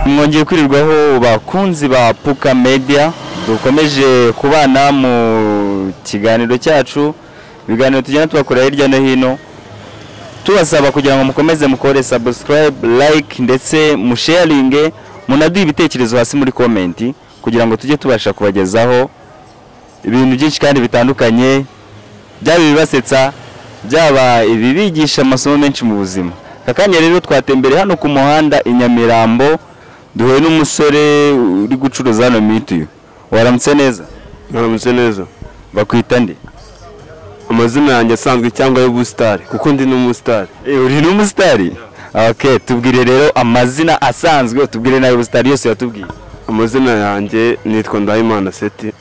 mwongeye kwirirwaho bakunzi ba Puka Media, dukomeje kubana mu kiganiro cyacu, ibiganiro tugenda tubakora hirya no hino, tubasaba kugira ngo mukomeze mukore subscribe, like ndetse musharinge, munaduhe ibitekerezo hasi muri comment kugira ngo tujye tubasha kubagezaho ibintu byinshi kandi bitandukanye, byaba bibasetsa, byaba ibibigisha amasomo menshi mu buzima. Kakanya rero twatembere hano ku muhanda i Nyamirambo, duhuye n'umusore uri gucuruza hano mituyu. Waramutse neza? Naramutse neza. Bakwita nde? Amazina yanjye asanzwe cyangwa y'ubustari kuko ndi n'umusitari. Uri n'umusitari? Okay, tubwire rero amazina asanzwe, tubwire nayo ubustari yose yatubwiye. Amazina yanjye nitwa Ndahimana Seti,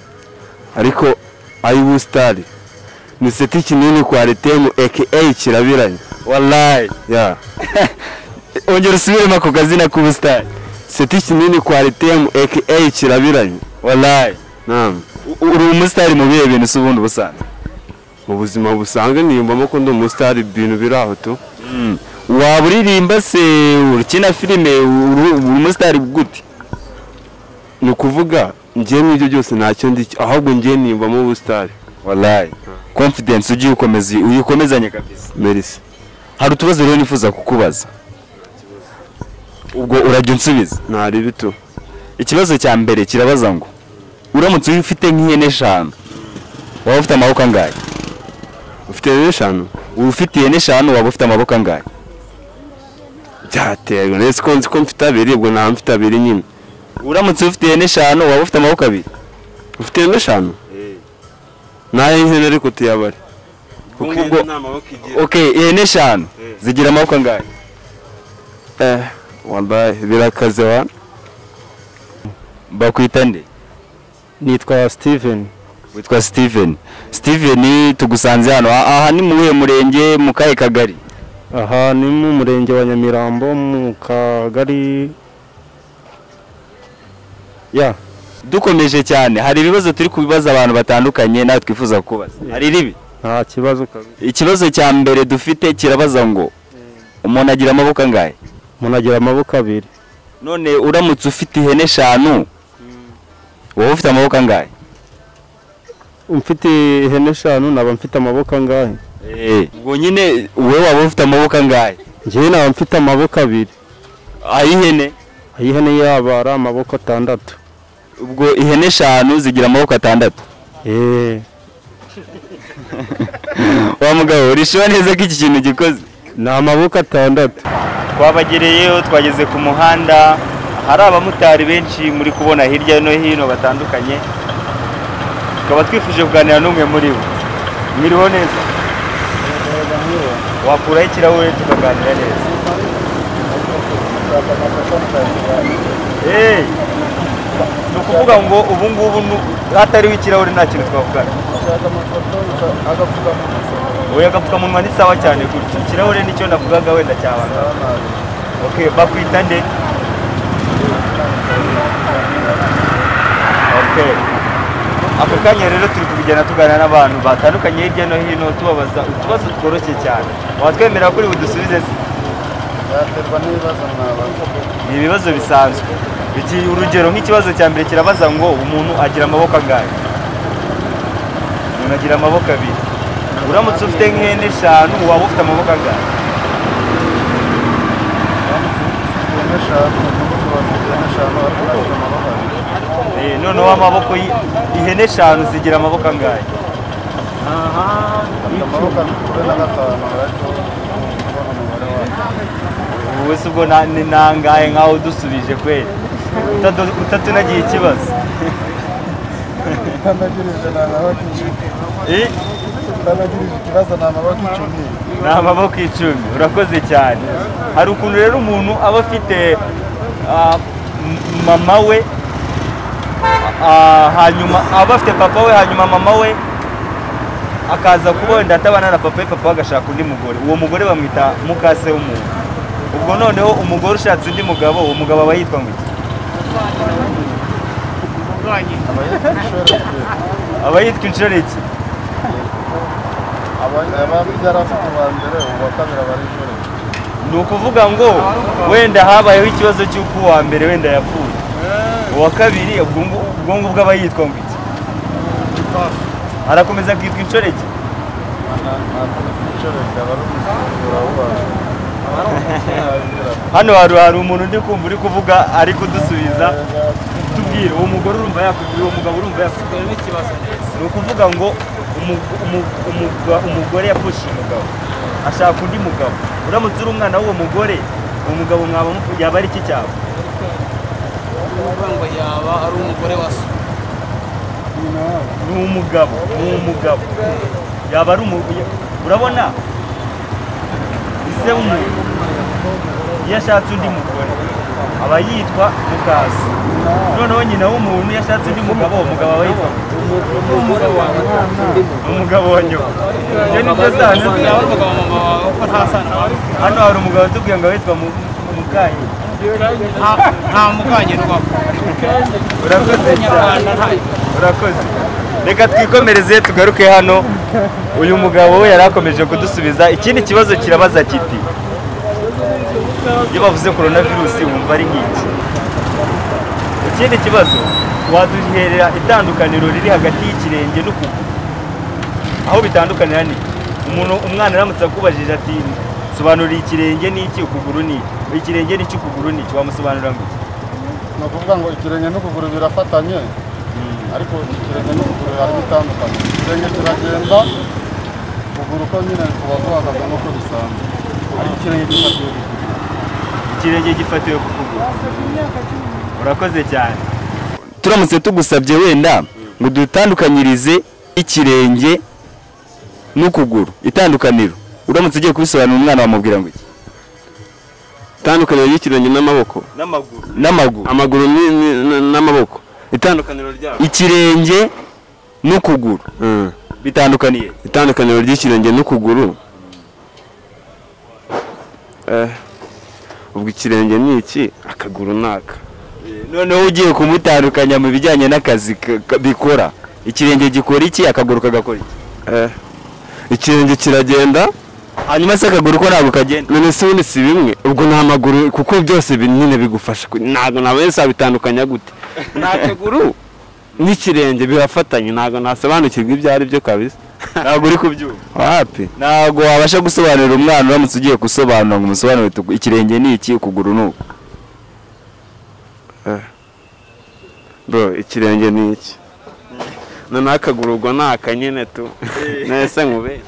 ariko ay'ubustari ni Seti Kinini kwa Retemu aka Kirabiranye. Wallahi ya ongera usubiremo ako kazina k'ubustari. Seti Kinini kwa Retemu aka Kirabiranye. Wallahi naam. Uri umusitari mu bihe bintu s'ubundi busanzwe? Mu buzima busanzwe niyumvamo ko ndi umusitari, ibintu biraho tu. Waba uririmba se, ukina filime, uri umusitari gute? Ni ukuvuga ngiye n'ibyo byose ntacyo ndi, ahubwo ngiye niyumvamo ubustari. Wallahi confidence ugiye uyikomezanye kabisa. Merci. Hari utubazo rero nifuza kukubaza, ubwo urajya unsubiza. Ntari bito. Ikibazo cya mbere kirabaza ngo uramutse ufite nk'ihene 5 waba ufite amaboko angahe? Ufite ihene 5? Ufite ihene 5 waba ufite amaboko angahe? Byaterwa nese ko nzi ko mfite abiri, ubwo nta mfite abiri nyine. Uramutse ufite ihene 5 waba ufite amaboko abiri? Ufite ihene 5? Naye ihene ariko tuyabare. Ubwo okay, ihene 5 zigira amaboko angahe? Wallahi birakaze wa. Bakwita nde? Nitwa Steven. Witwa Steven. Steven, tugusanze hano aha ni muwe murenge mu kahe kagari? Aha ni mu murenge wa Nyamirambo mu kagari ya. Dukomeje cyane, hari ibibazo turi kubibaza abantu batandukanye nawe twifuza kubaza. Hari ribi? Nta kibazo kabisa. Ikibazo cya mbere dufite kirabaza ngo umuntu agira amaboko angahe? Umuntu agira amaboko abiri. None uramutse ufite ihene 5 wowe ufite amaboko angahe? Mfite ihene 5 naba mfite amaboko angahe? Ubwo nyine wowe waba ufite amaboko angahe? Ngiye naba mfite amaboko abiri. Ayihene? Ayihene yaba ari amaboko 6. Ubwo ihene 5 zigira amaboko 6? Wa mugabo urishoba neza ko iki kintu gikoze? Ni amaboko 6. Twabagereyeho, twageze ku muhanda, hari abamotari benshi muri kubona hirya no hino batandukanye, tukaba twifuje kuganira n'umwe muri bo. Mwiriho neza? Wakuraho ikirahure tukaganira neza. Ni ukuvuga ngo ubu ngubu hatariho ikirahure nta kintu twavugana. Oya, agapfukamunwa ni sawa cyane gutyo, ikirahure nicyo navugaga wenda cyabanga. Okay, bakwita nde? Okay. Ako kanya rero turi kugenda tuganira n'abantu batandukanye hirya no hino, tubabaza utubazo tworoshye cyane. Watwemerera kuri budusubize se? Yaterwa n'ibibazo mwabaza. Ni ibibazo bisanzwe. Iki urugero nk'ikibazo cya mbere kirabaza ngo umuntu agira amaboko angahe? Umuntu agira amaboko abiri. Uramutse ufite nk'ihene 5 waba ufite amaboko angahe? Noneho amaboko ihene 5 zigira amaboko angahe? Wowe se ubwo ni nangahe nkaho udusubije kweli utatunagiye ikibazo? Utanagirije ni amaboko 10. Utanagirije ikibazo ni amaboko 10. Ni amaboko 10. Urakoze cyane. Hari ukuntu rero umuntu aba afite mama we, hanyuma aba afite papa we, hanyuma mama we akaza kuba wenda atabana na papa we, papa agashaka undi mugore. Uwo mugore bamwita mukase w'umuntu. Ubwo noneho umugore ushatse undi mugabo, uwo mugabo aba yitwa ngo iki? Aba yitwa inshoreke. Aba yari afite uwa mbere, uwa kabiri aba ari inshoreke. ni ukuvuga ngo wenda habayeho ikibazo cy'uko uwa mbere wenda yapfuye, uwa kabiri ubwo ngubwo aba yitwa ngo iki? Arakomeza akitwa inshoreke. Hano hari umuntu ndi kumva uri kuvuga ari kudusubiza, tubwire uwo mugore urumva yakubwira, uwo mugabo urumva yakubwira n'ikibazo. Ni ukuvuga ngo umugore yapfushije umugabo ashaka undi mugabo, uramutse uri umwana w'uwo mugore, uwo mugabo mwaba yaba ari iki cyabo? ngo yaba ari umugore wa so. Ni umugabo yaba ari urabona ise w'umuntu iyo ashatse undi mugore aba yitwa mukazi, noneho nyina w'umuntu iyo ashatse undi mugabo, uwo mugabo aba yitwa umugabo wa nyoko. Ibyo ni byo sana. Hano hari umugabo tubwiye ngo witwa Mukanye. Nta Mukanye n'ubaho. Urakoze. Reka twikomereze tugaruke hano. Uyu mugabo we yari akomeje kudusubiza. Ikindi kibazo kirabaza kiti, iyo bavuze coronavirus wumva ari nk'iki? Ikindi kibazo, waduherera itandukaniro riri hagati y'ikirenge n'ukuguru, aho bitandukanira ni umwana aramutse akubajije ati sobanurira ikirenge n'iki, ukuguru ni iki, ikirenge n'iki, ukuguru ni iki, wamusobanurira ngo iki? Ni ukuvuga ngo ikirenge n'ukuguru birafatanye, ariko ikirenge n'ukuguru harimo itandukanye. Ikirenge kiragenda, ukuguru ko nyine kuba guhagaze nk'uko bisanzwe, ariko ikirenge gifatiwe ku kuguru. Ikirenge gifatiwe ku kuguru. Urakoze cyane. Turamutse tugusabye wenda ngo dutandukanyirize ikirenge n'ukuguru, itandukaniro, uramutse ugiye kubisobanura umwana wamubwira ngo iki? Itandukaniro y'ikirenge n'amaboko. N'amaguru. Amaguru n'amaboko. Itandukaniro ryabo. Ikirenge n'ukuguru. Bitandukaniye. Itandukaniro ry'ikirenge n'ukuguru. Ubwo ikirenge ni iki, akaguru naka. Noneho ugiye kumutandukanya mu bijyanye n'akazi bikora, ikirenge gikora iki, akaguru kagakora iki? Ikirenge kiragenda, hanyuma se akaguru ko ntabwo kagenda. none se ubundi si bimwe, ubwo nta maguru kuko byose nyine bigufasha, ntabwo nabese bitandukanya gute? N'akaguru n'ikirenge birafatanye, ntabwo nasobanukirwa ibyo ari byo kabisa. Ntabwo uri kubyumva. Wapi? Ntabwo wabasha gusobanurira umwana uramutse ugiye gusobanura ngo umusobanurire ikirenge ni iki, ukuguru ni uku. Bro, ikirenge ni iki? None akaguru ubwo naka nyine tu. Nese nkube.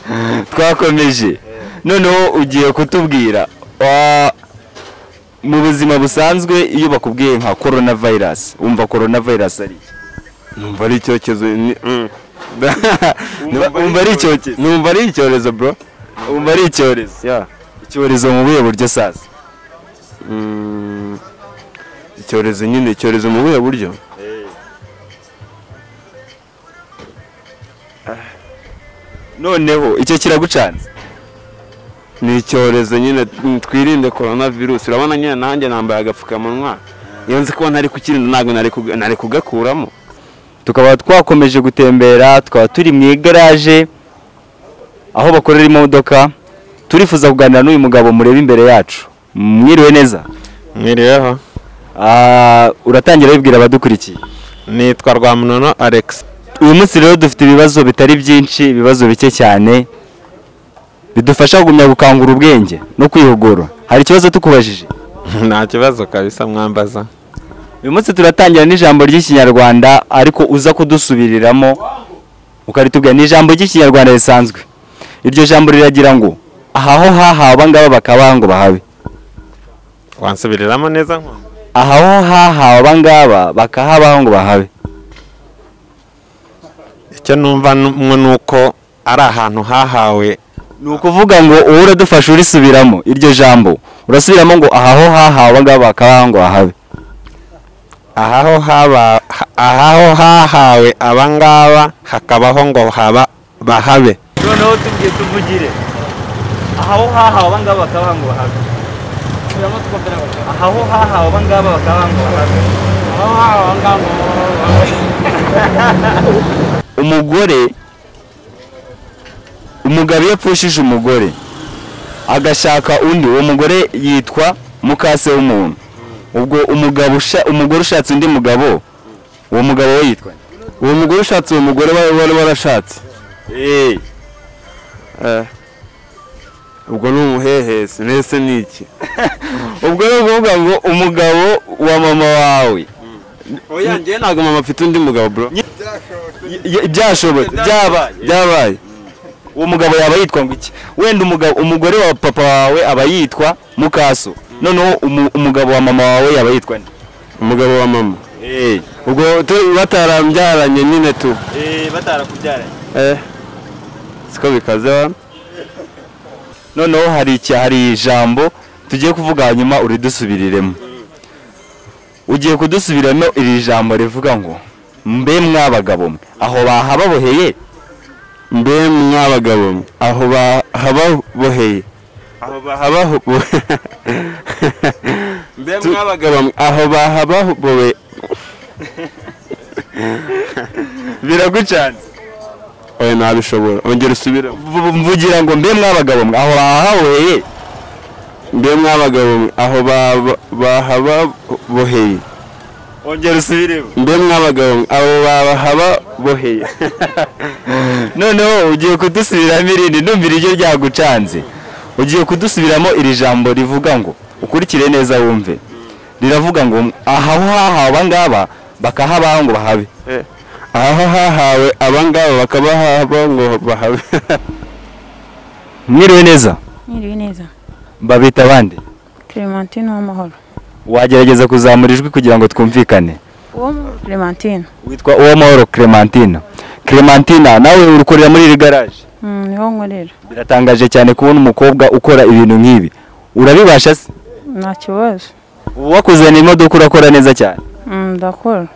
Twakomeje. Noneho ugiye kutubwira mu buzima busanzwe iyo bakubwiye nka coronavirus, umva coronavirus ari iki? Numva ari icyorezo. Umva ari icyorezo. Numva ari icyorezo bro. Umva ari icyorezo. Yeah. Icyorezo mu buye buryo sasa? Icyorezo nyine, icyorezo mu buye buryo. Noneho icyo kiragucanze. Ni icyorezo nyine, twirinde coronavirus. Urabona nyine nanjye nambaye agapfukamunwa. Iyo nzi ko ntari kukirinda ntabwo nari kugakuramo. Tukaba twakomeje gutembera, tukaba turi mu igaraje aho bakorera imodoka. Turifuza kuganira n'uyu mugabo mureba imbere yacu. Mwiriwe neza? Mwiriweho. Uratangira wibwira abadukurikiye. Nitwa Rwamunono Alex. Uyu munsi rero dufite ibibazo bitari byinshi, ibibazo bike cyane bidufasha kugumya gukangura ubwenge no kwihugura. Hari ikibazo tukubajije? Nta kibazo kabisa mwambaza. Uyu munsi turatangira n'ijambo ry'Ikinyarwanda ariko uza kudusubiriramo ukaritubwira. Ni ijambo ry'Ikinyarwanda risanzwe. Iryo jambo riragira ngo ahaho hahawe abangaba bakabaha ngo bahabe. Wansubiriramo neza nko? Ahaho hahawe abangaba bakahabaho ngo bahabe. Icyo numva nuko ari ahantu hahawe. Ni ukuvuga ngo uwo uradufasha urisubiramo iryo jambo. Urasubiramo ngo ahaho hahawe abangaba bakabaha ngo bahabe. Ahaho hahawe abangaba hakabaho ngo bahabe. Noneho tuvugire. Ahaho hahawe abangaba bakabaha ngo bahabe. Ahaho hahawe abangaba bakabaha ngo bahabe. Aho hahawe abangaba umugabo iyo apfushije umugore agashaka undi, uwo mugore yitwa mukase w'umuntu. Ubwo umugore ushatse undi mugabo, uwo mugabo we yitwa uwo mugore ushatse uwo mugore wari warashatse. ubwo ni umuhehesi nese ni iki? ubwo ni ukuvuga ngo umugabo wa mama wawe. Oya njye ntabwo mama afite undi mugabo bro. Byashobotse, byabaye. Uwo mugabo yaba yitwa ngo iki? Wenda umugore wa papa wawe aba yitwa mukaso, noneho umugabo wa mama wawe yaba yitwa nde? Umugabo wa mama. Ubwo batarambyaranye nyine tu. Batarakubyaranye. Siko bikaze wa. Noneho hari ijambo tugiye kuvuga hanyuma uridusubiriremo. Ugiye kudusubiramo iri jambo rivuga ngo mbe mwabagabo mwe aho bahababoheye. Mbe mwabagabo mwe aho bahababoheye. Mbe mwabagabo mwe aho bahababoheye. Biragucanze. Oya nabishobora. Ongera usubire. Mvugira ngo mbe mwabagabo mwe aho bahaboheye. Mbe mwabagabo mwe aho bahababoheye. Ongera usubiremo. Mbe mwabagabo mwe aho bahababoheye. Noneho ugiye kudusubiramo irindi, ndumvira iryo ryagucanze. Ugiye kudusubiramo iri jambo rivuga ngo ukurikire neza wumve. Riravuga ngo aho hahawe ngaba bakahabaho ngo bahabe. Aho hahawe abangaba bakabahaba ngo bahabe. Mwiriwe neza. Mwiriwe neza. Babita bande? Clementine w'amahoro. Wagerageza kuzamura ijwi kugira ngo twumvikane. Clementine. Witwa Uwamahoro Clementina. Clementina nawe urukorera muri iri garage? Niho nkorera. Biratangaje cyane kubona umukobwa ukora ibintu nk'ibi. Urabibasha se? Nta kibazo. Wakuzana imodoka urakora neza cyane? Ndakora.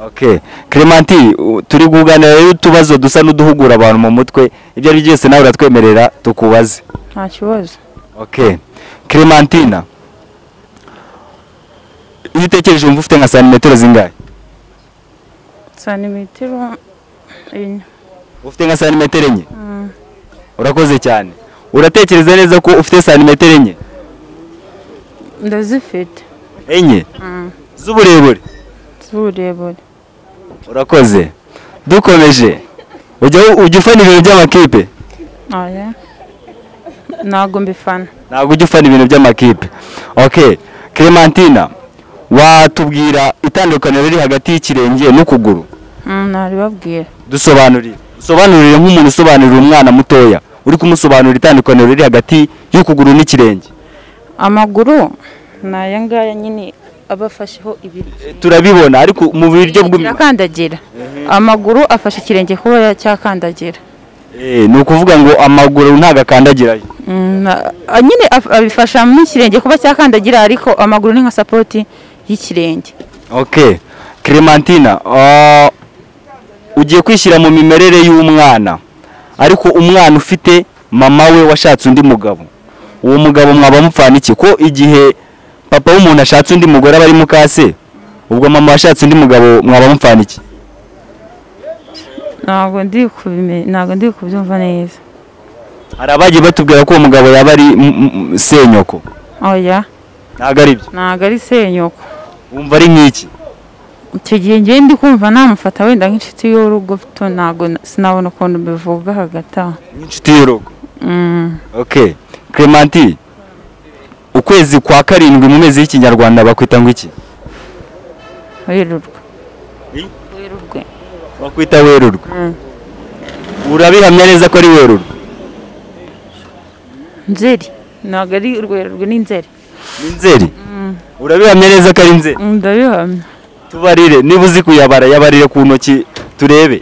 Okay. Clementi, turi kuganira utubazo dusa n'uduhugura abantu mu mutwe. Ibyo ari byose nawe uratwemerera tukubaze. Nta kibazo. Okay. Clementina, iyo utekereje wumva ufite nka santimetero zingahe? Santimetero enye. Ufite nka santimetero enye? Urakoze cyane. Uratekereza neza ko ufite santimetero enye? Ndazifite. Enye? Z'uburebure? Z'uburebure. Urakoze. Dukomeje. Ujya ufana ibintu by'amakipe? Oya. Ntago mbifana. Ntabwo ujya ufana ibintu by'amakipe. Okay. Clementina, watubwira itandukaniro riri hagati y'ikirenge n'ukuguru? Naribabwira. Dusobanurire nk'umuntu usobanurira umwana mutoya. Uri kumusobanurira itandukaniro riri hagati y'ukuguru n'ikirenge. Amaguru naya ngaya nyine abafasheho ibiri. Turabibona ariko mu buryo bw'akandagira. Amaguru afashe ikirenge kuba cyakandagira. Ni ukuvuga ngo amaguru ntagakandagira. Nyine abifasha mu kirenge kuba cyakandagira ariko amaguru ni nka support y'ikirenge. Okay. Clementina, ugiye kwishyira mu mimerere y'umwana. Ariko umwana ufite mama we washatse undi mugabo. Uwo mugabo mwaba mupfana iki? Ko igihe papa w'umuntu ashatse undi mugore aba ari mukase, ubwo mama washatse undi mugabo mwaba mupfana iki? Ntabwo ndi kubyumva neza. Hari abagiye batubwira ko uwo mugabo yaba ari senyoko. Oya. Ntabwo ari byo. Ntabwo ari senyoko. Wumva ari nk'iki? Icyo gihe ngiye ndi kumva namufata wenda nk'inshuti y'urugo, ntabwo sinabona ukuntu bivuga hagati aho. Nk'inshuti y'urugo? Okay. Clementi, ukwezi kwa karindwi mu mezi y'ikinyarwanda bakwita ngo iki? Werurwe. Bakwita werurwe. Urabihamya neza ko ari werurwe? Nzeri. Ntabwo ari werurwe, ni nzeri. Ni nzeri? Urabihamya neza ko ari nzeri? Ndabihamya. Tubarire, niba uzi kuyabara yabarire ku ntoki turebe.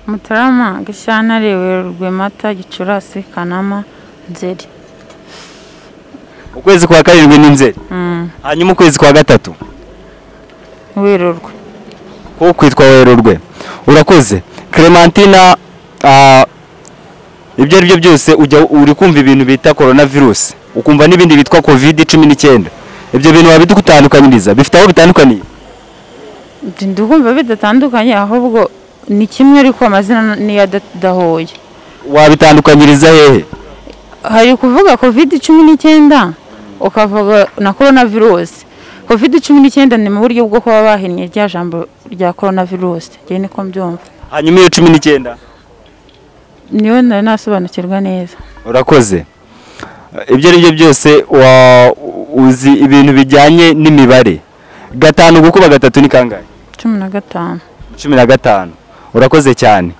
Mutarama, Gashyantare, Werurwe, Mata, Gicurasi, Kanama, Nzeri. Ukwezi kwa karindwi ni nzeri? Hanyuma ukwezi kwa gatatu? Werurwe. Ko kwitwa werurwe. Urakoze. Clementina, ibyo ari byo byose uri kumva ibintu bita coronavirus, ukumva n'ibindi bitwa COVID-19. Ibyo bintu wabidukutandukanyiriza, bifite aho bitandukaniye? Ndumva bidatandukanye, ahubwo ni kimwe ariko amazina ni adahoye. Wabitandukanyiriza hehe? hari kuvuga COVID-19 ukavuga na coronavirus. COVID-19 ni mu buryo bwo kuba bahinnye rya jambo rya coronavirus. Ngiye niko mbyumva. hanyuma iyo 19 Niyo nari nasobanukirwa neza. urakoze. Ibyo ari byo byose uzi ibintu bijyanye n'imibare. 5 gukuba 3 ni kangahe? 15. 15. Urakoze cyane.